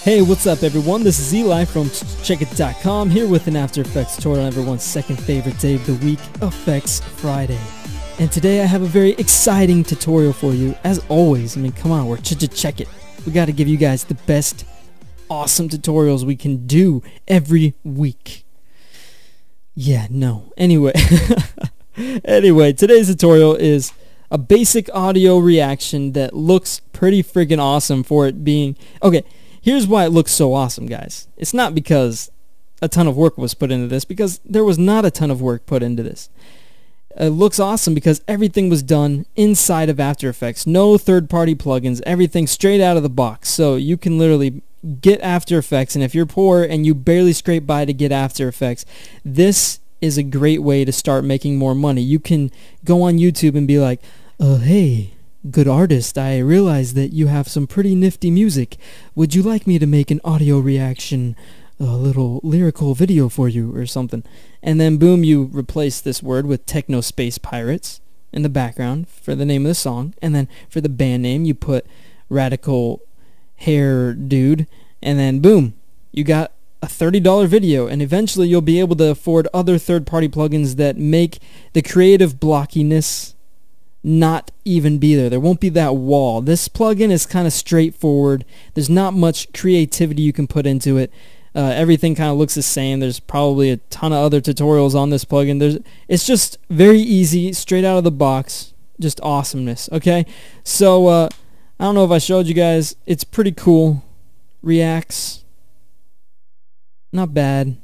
Hey, what's up everyone? This is Eli from Checkit.com here with an After Effects tutorial on everyone's second favorite day of the week, Effects Friday. And today I have a very exciting tutorial for you. As always, I mean, come on, we're Check It. We got to give you guys the best, awesome tutorials we can do every week. Yeah, no. Anyway, today's tutorial is a basic audio reaction that looks pretty freaking awesome for it being... Okay, here's why it looks so awesome, guys. It's not because a ton of work was put into this, because there was not a ton of work put into this. It looks awesome because everything was done inside of After Effects. No third-party plugins, everything straight out of the box. So you can literally get After Effects, and if you're poor and you barely scrape by to get After Effects, this is a great way to start making more money. You can go on YouTube and be like, hey, good artist, I realize that you have some pretty nifty music. Would you like me to make an audio reaction, a little lyrical video for you or something? And then boom, you replace this word with Techno Space Pirates in the background for the name of the song, and then for the band name you put Radical Hair Dude, and then boom, you got a $30 video, and eventually you'll be able to afford other third-party plugins that make the creative blockiness not even be there. There won't be that wall. This plugin is kind of straightforward. There's not much creativity you can put into it. Everything kind of looks the same. There's probably a ton of other tutorials on this plugin. It's just very easy, straight out of the box, just awesomeness. Okay, so I don't know if I showed you guys. It's pretty cool. Reacts, not bad.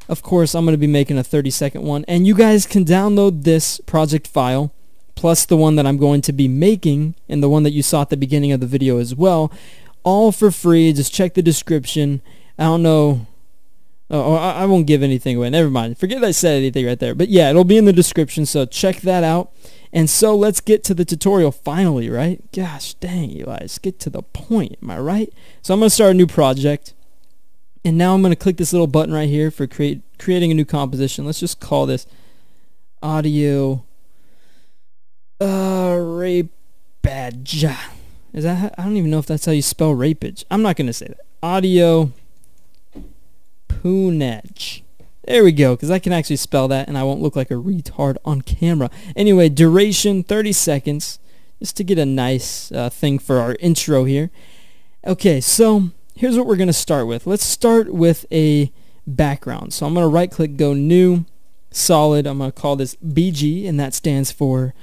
Of course, I'm going to be making a 30-second one, and you guys can download this project file plus the one that I'm going to be making and the one that you saw at the beginning of the video as well, all for free. Just check the description. I don't know. I won't give anything away. Never mind. Forget I said anything right there. But yeah, it'll be in the description, so check that out. And so let's get to the tutorial finally, right? Gosh dang, Eli, let's get to the point. Am I right? So I'm going to start a new project. And now I'm going to click this little button right here for creating a new composition. Let's just call this audio... rapage. Is that I don't even know if that's how you spell rapage. I'm not going to say that. Audio poonage. There we go, because I can actually spell that and I won't look like a retard on camera. Anyway, duration 30 seconds, just to get a nice thing for our intro here. Okay, so here's what we're going to start with. Let's start with a background. So I'm going to right click, go new, solid. I'm going to call this BG, and that stands for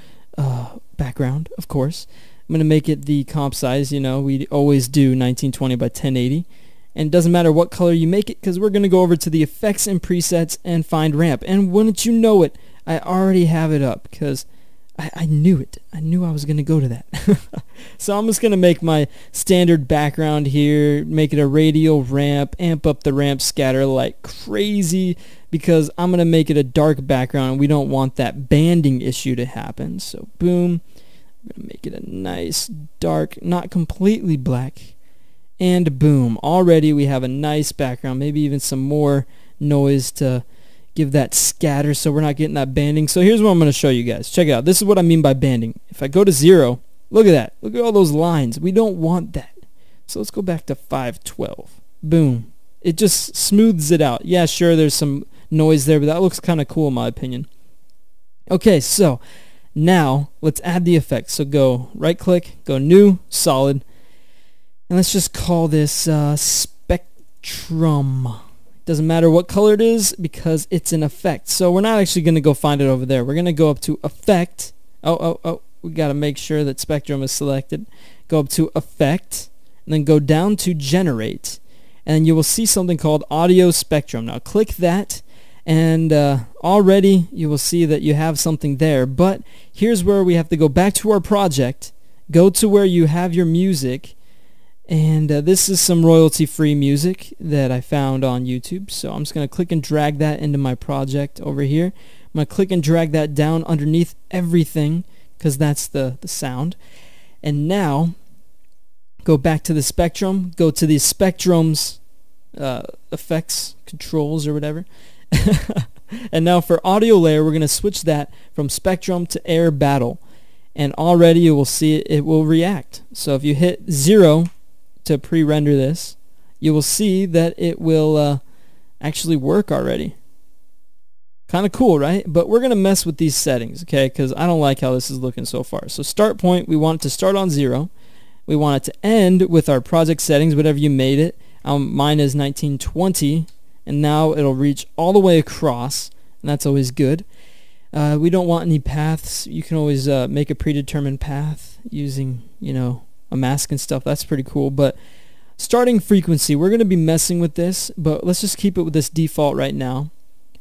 background, of course. I'm going to make it the comp size. You know, we always do 1920 by 1080. And it doesn't matter what color you make it, because we're going to go over to the effects and presets and find ramp. And wouldn't you know it, I already have it up, because I knew it. I knew I was going to go to that. So I'm just going to make my standard background here, make it a radial ramp, amp up the ramp scatter like crazy, because I'm going to make it a dark background, and we don't want that banding issue to happen. So boom, I'm going to make it a nice dark, not completely black, and boom, already we have a nice background, maybe even some more noise to give that scatter so we're not getting that banding. So here's what I'm going to show you guys. Check it out. This is what I mean by banding. If I go to 0, look at that. Look at all those lines. We don't want that. So let's go back to 512. Boom. It just smooths it out. Yeah, sure, there's some noise there, but that looks kind of cool in my opinion. Okay, so now let's add the effect. So go right click, go new, solid, and let's just call this spectrum. Doesn't matter what color it is because it's an effect. So we're not actually going to go find it over there. We're going to go up to effect. Oh, we got to make sure that spectrum is selected. Go up to effect and then go down to generate, and you will see something called audio spectrum. Now click that, and already you will see that you have something there. But here's where we have to go back to our project, go to where you have your music. And this is some royalty-free music that I found on YouTube. So I'm just going to click and drag that into my project over here. I'm going to click and drag that down underneath everything, because that's the sound. And now, go back to the spectrum. Go to the spectrum's effects, controls, or whatever. And now for audio layer, we're going to switch that from spectrum to air battle. And already you will see it will react. So if you hit 0... to pre-render this, you will see that it will actually work already. Kind of cool, right? But we're going to mess with these settings, okay? Because I don't like how this is looking so far. So start point, we want it to start on 0. We want it to end with our project settings, whatever you made it. Mine is 1920, and now it'll reach all the way across, and that's always good. We don't want any paths. You can always make a predetermined path using, you know, a mask and stuff. That's pretty cool. But starting frequency, we're going to be messing with this, but let's just keep it with this default right now.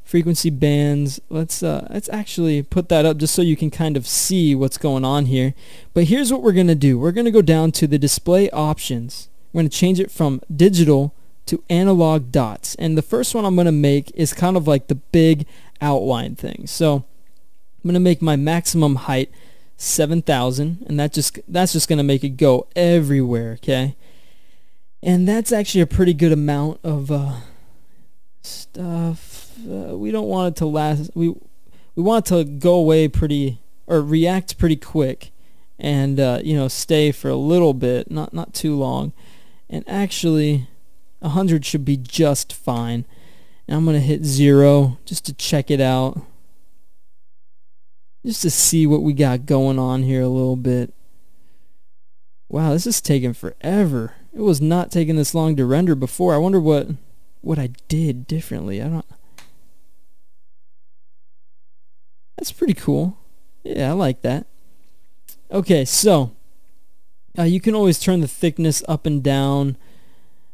Frequency bands, let's actually put that up just so you can kind of see what's going on here. But here's what we're going to do. We're going to go down to the display options. We're going to change it from digital to analog dots. And the first one I'm going to make is kind of like the big outline thing. So I'm going to make my maximum height 7,000, and that's just going to make it go everywhere, okay? And that's actually a pretty good amount of stuff. We don't want it to last. We want it to go away pretty, or react pretty quick, and you know, stay for a little bit, not too long. And actually, 100 should be just fine. And I'm gonna hit 0 just to check it out, just to see what we got going on here a little bit. Wow, this is taking forever. It was not taking this long to render before. I wonder what I did differently. That's pretty cool. Yeah, I like that. Okay, so you can always turn the thickness up and down.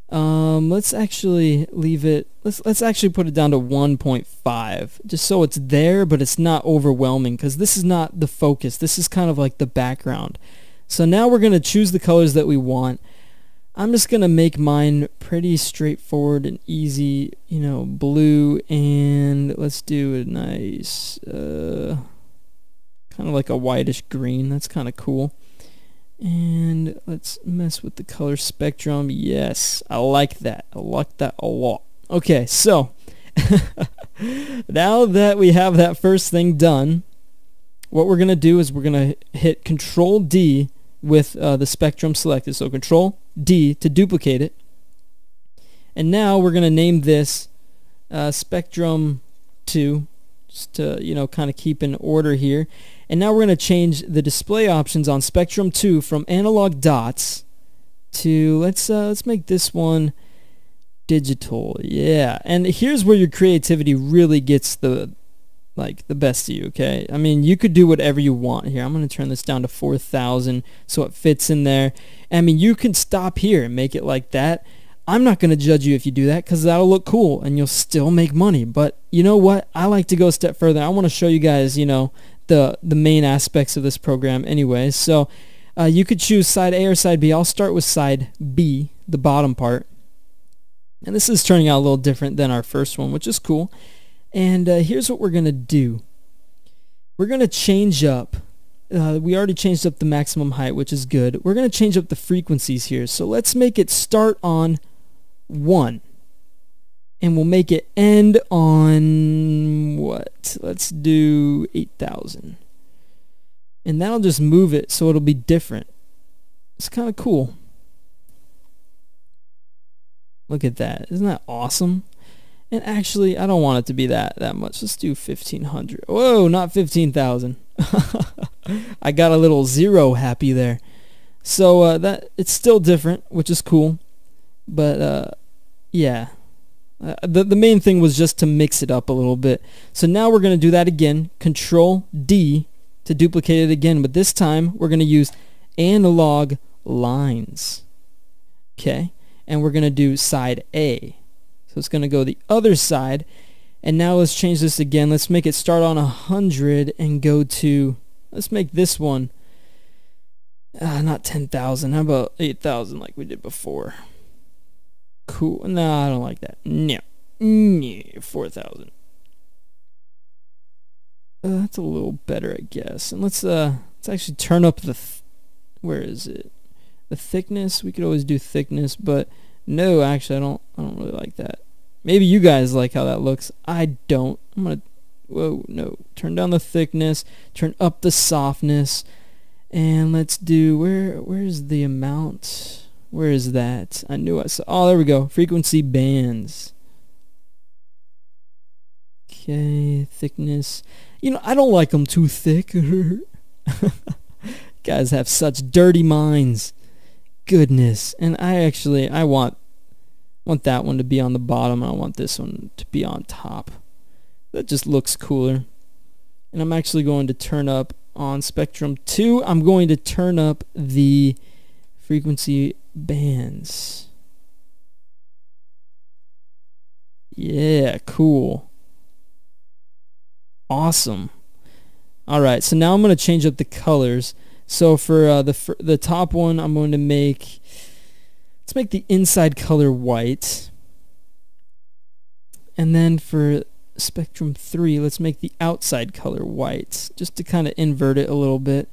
Let's actually leave it. Let's actually put it down to 1.5, just so it's there, but it's not overwhelming, because this is not the focus. This is kind of like the background. So now we're gonna choose the colors that we want. I'm just gonna make mine pretty straightforward and easy, you know, blue, and let's do a nice kind of like a whitish green. That's kind of cool. And let's mess with the color spectrum. Yes, I like that. I like that a lot. Okay, so now that we have that first thing done, what we're gonna do is we're gonna hit Control D with the spectrum selected. So Control D to duplicate it, and now we're going to name this Spectrum 2, just to, you know, kind of keep in order here. And now we're going to change the display options on Spectrum 2 from analog dots to let's make this one digital. Yeah, and here's where your creativity really gets the best of you, okay? I mean, you could do whatever you want here. I'm going to turn this down to 4,000 so it fits in there. I mean, you can stop here and make it like that. I'm not going to judge you if you do that, because that'll look cool and you'll still make money. But you know what? I like to go a step further. I want to show you guys, you know, the main aspects of this program anyway. So you could choose side A or side B. I'll start with side B, the bottom part. And this is turning out a little different than our first one, which is cool. And here's what we're going to do. We're going to change up. We already changed up the maximum height, which is good. We're going to change up the frequencies here. So let's make it start on 1. And we'll make it end on what? Let's do 8,000. And that'll just move it so it'll be different. It's kind of cool. Look at that. Isn't that awesome? And actually, I don't want it to be that much. Let's do 1,500. Whoa, not 15,000. I got a little 0 happy there. So that it's still different, which is cool. But yeah, the main thing was just to mix it up a little bit. So now we're going to do that again. Control D to duplicate it again. But this time we're going to use analog lines. Okay, and we're going to do side A. So it's going to go the other side. And now let's change this again. Let's make it start on 100 and go to, let's make this one not 10,000. How about 8,000 like we did before? Cool. No, I don't like that. No. 4,000. That's a little better, I guess. And let's actually turn up the where is it? The thickness. We could always do thickness, but no, actually I don't really like that. Maybe you guys like how that looks. I don't. I'm gonna, whoa, no. Turn down the thickness, turn up the softness, and let's do, where's the amount? Where is that? I knew I saw. Oh, there we go. Frequency bands. Okay, thickness. You know, I don't like them too thick. Guys have such dirty minds. Goodness. And I want that one to be on the bottom, and I want this one to be on top. That just looks cooler. And I'm actually going to turn up on Spectrum 2. I'm going to turn up the frequency bands. Yeah, cool. Awesome. Alright, so now I'm going to change up the colors. So for the top one, I'm going to let's make the inside color white. And then for Spectrum 3, let's make the outside color white, just to kind of invert it a little bit.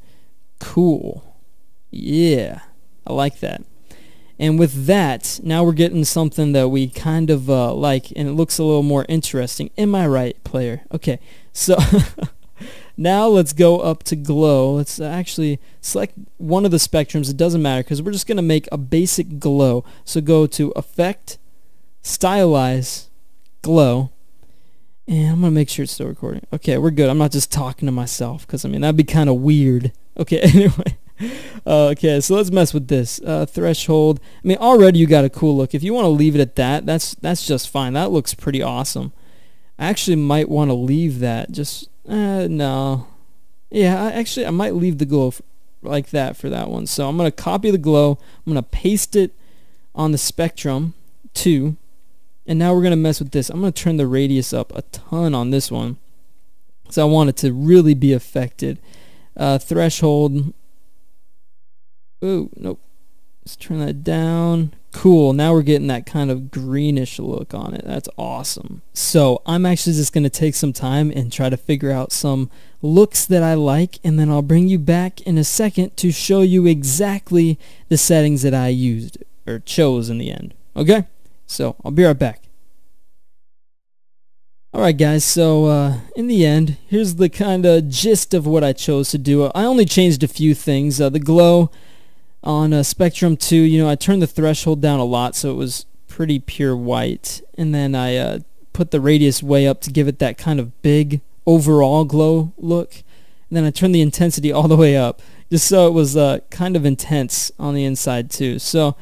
Cool. Yeah, I like that. And with that, now we're getting something that we kind of like, and it looks a little more interesting. Am I right, player? Okay, so now let's go up to glow. Let's actually select one of the spectrums. It doesn't matter because we're just going to make a basic glow. So go to Effect, Stylize, Glow. And I'm going to make sure it's still recording. Okay, we're good. I'm not just talking to myself because, I mean, that'd be kind of weird. Okay, anyway. Okay, so let's mess with this. Threshold. I mean, already you got a cool look. If you want to leave it at that, that's just fine. That looks pretty awesome. I actually might want to leave that. Just, no. Yeah, I might leave the glow like that for that one. So I'm going to copy the glow. I'm going to paste it on the Spectrum 2. And now we're going to mess with this. I'm going to turn the radius up a ton on this one. So I want it to really be affected. Threshold. Ooh, nope. Let's turn that down. Cool. Now we're getting that kind of greenish look on it. That's awesome. So I'm actually just going to take some time and try to figure out some looks that I like. And then I'll bring you back in a second to show you exactly the settings that I used or chose in the end. Okay? So I'll be right back. Alright guys, so in the end, here's the kind of gist of what I chose to do. I only changed a few things. The glow on Spectrum 2, you know, I turned the threshold down a lot so it was pretty pure white. And then I put the radius way up to give it that kind of big overall glow look. And then I turned the intensity all the way up just so it was kind of intense on the inside too. So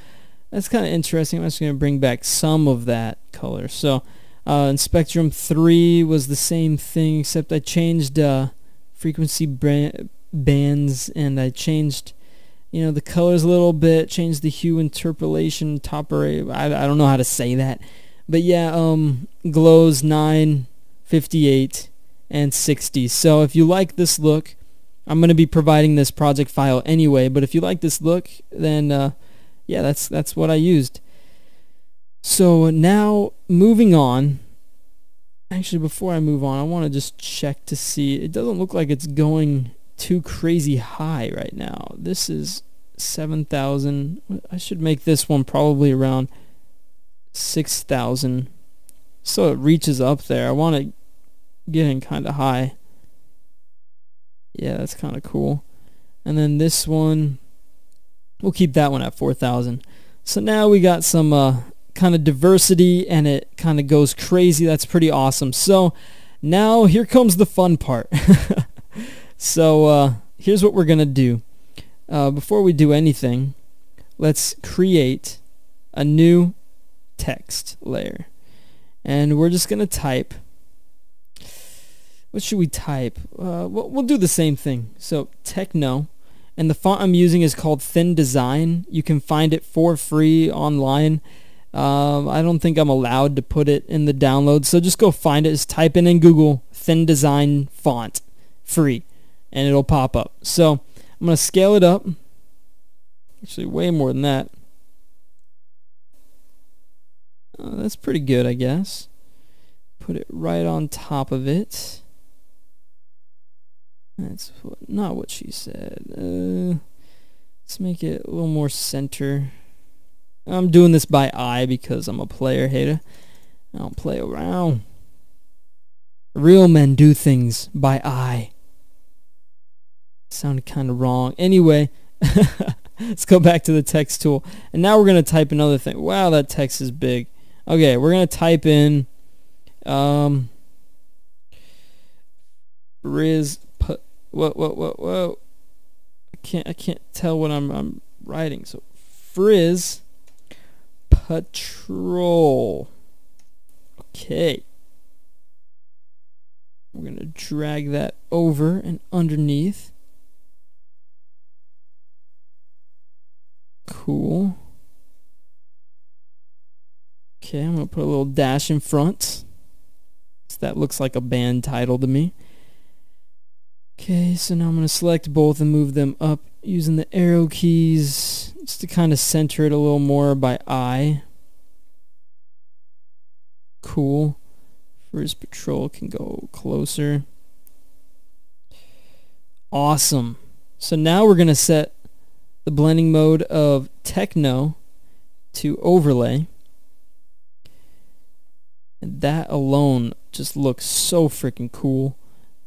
that's kind of interesting. I'm just going to bring back some of that color. So in Spectrum 3 was the same thing, except I changed frequency bands, and I changed, you know, the colors a little bit, changed the hue interpolation, top array. I don't know how to say that. But yeah, glows 9, 58, and 60. So if you like this look, I'm going to be providing this project file anyway, but if you like this look, then yeah, that's what I used. So now moving on. Actually, before I move on, I want to just check to see. It doesn't look like it's going too crazy high right now. This is 7,000. I should make this one probably around 6,000 so it reaches up there. I want it getting kind of high. Yeah, that's kind of cool. And then this one, we'll keep that one at 4,000. So now we got some kind of diversity, and it kind of goes crazy. That's pretty awesome. So now here comes the fun part. So here's what we're going to do. Before we do anything, let's create a new text layer. And we're just going to type. What should we type? We'll do the same thing. So techno. And the font I'm using is called Thin Design. You can find it for free online. I don't think I'm allowed to put it in the download, so just go find it. Just type in Google Thin Design font, free, and it'll pop up. So I'm going to scale it up. Actually, way more than that. That's pretty good, I guess. Put it right on top of it. That's not what she said. Let's make it a little more center. I'm doing this by eye because I'm a player hater. I don't play around. Real men do things by eye. Sounded kind of wrong. Anyway, Let's go back to the text tool. And now we're going to type another thing. Wow, that text is big. Okay, we're going to type in whoa. I can't tell what I'm writing. So Frizz Patrol. Okay. We're going to drag that over and underneath. Cool. Okay, I'm going to put a little dash in front. So that looks like a band title to me. Okay, so now I'm going to select both and move them up using the arrow keys just to kind of center it a little more by eye. Cool. Frizz Patrol can go closer. Awesome. So now we're going to set the blending mode of techno to overlay. And that alone just looks so freaking cool.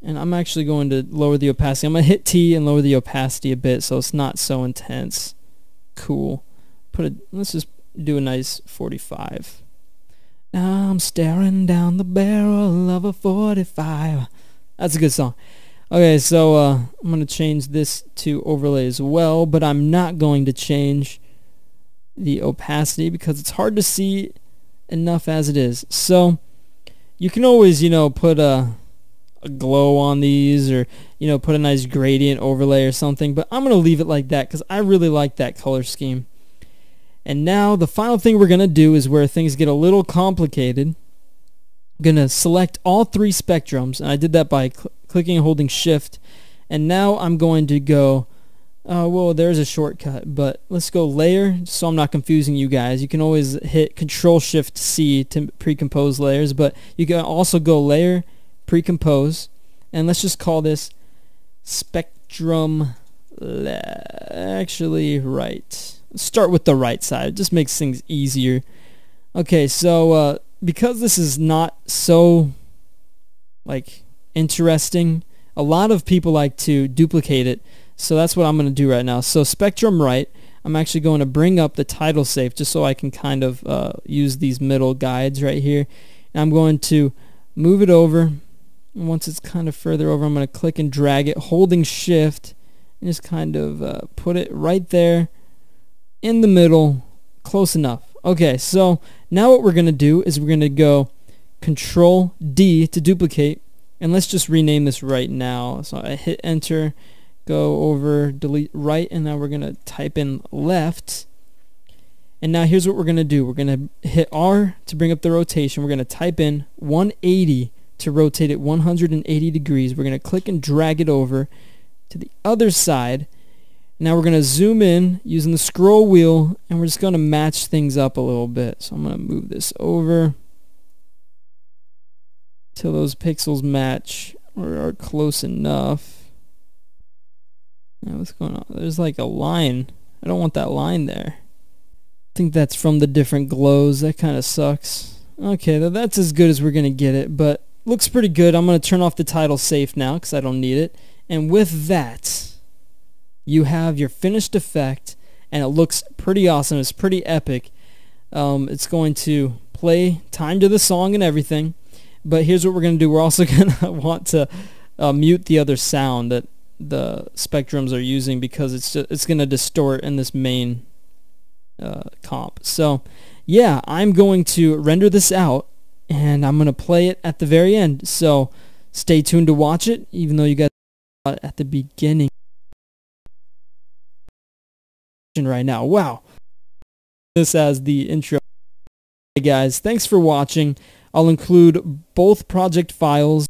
And I'm actually going to lower the opacity. I'm going to hit T and lower the opacity a bit so it's not so intense. Cool. Let's just do a nice 45. Now I'm staring down the barrel of a 45. That's a good song. Okay, so I'm going to change this to overlay as well, but I'm not going to change the opacity because it's hard to see enough as it is. So you can always, put a glow on these, or put a nice gradient overlay or something, but I'm going to leave it like that because I really like that color scheme. And now the final thing we're going to do is where things get a little complicated. I'm going to select all three spectrums, and I did that by clicking and holding shift. And now I'm going to go, well, there's a shortcut, but let's go layer so I'm not confusing you guys. You can always hit Control Shift C to pre-compose layers, but you can also go layer, pre-compose, and let's just call this spectrum actually right. Let's start with the right side. It just makes things easier. Okay, so because this is not so interesting, a lot of people like to duplicate it, so that's what I'm going to do right now. So spectrum right, I'm actually going to bring up the title safe just so I can kind of use these middle guides right here. And I'm going to move it over. And once it's kind of further over, I'm going to click and drag it, holding shift, and just kind of put it right there in the middle, close enough. Okay, so now what we're going to do is we're going to go Control D to duplicate, and let's just rename this right now. So I hit enter, go over, delete right, and now we're going to type in left. And now here's what we're going to do. We're going to hit R to bring up the rotation. We're going to type in 180 to rotate it 180 degrees. We're going to click and drag it over to the other side. Now we're going to zoom in using the scroll wheel, and we're just going to match things up a little bit. So I'm going to move this over till those pixels match or are close enough. Now what's going on? There's like a line. I don't want that line there. I think that's from the different glows. That kind of sucks. Okay, that's as good as we're going to get it, but looks pretty good. I'm going to turn off the title safe now because I don't need it. And with that, you have your finished effect, and it looks pretty awesome. It's pretty epic. It's going to play time to the song and everything, but here's what we're going to do. We're also going to want to mute the other sound that the spectrums are using because it's going to distort in this main comp. So yeah, I'm going to render this out, and I'm going to play it at the very end. So stay tuned to watch it, even though you guys saw it at the beginning. Right now. Wow. This as the intro. Hey guys, thanks for watching. I'll include both project files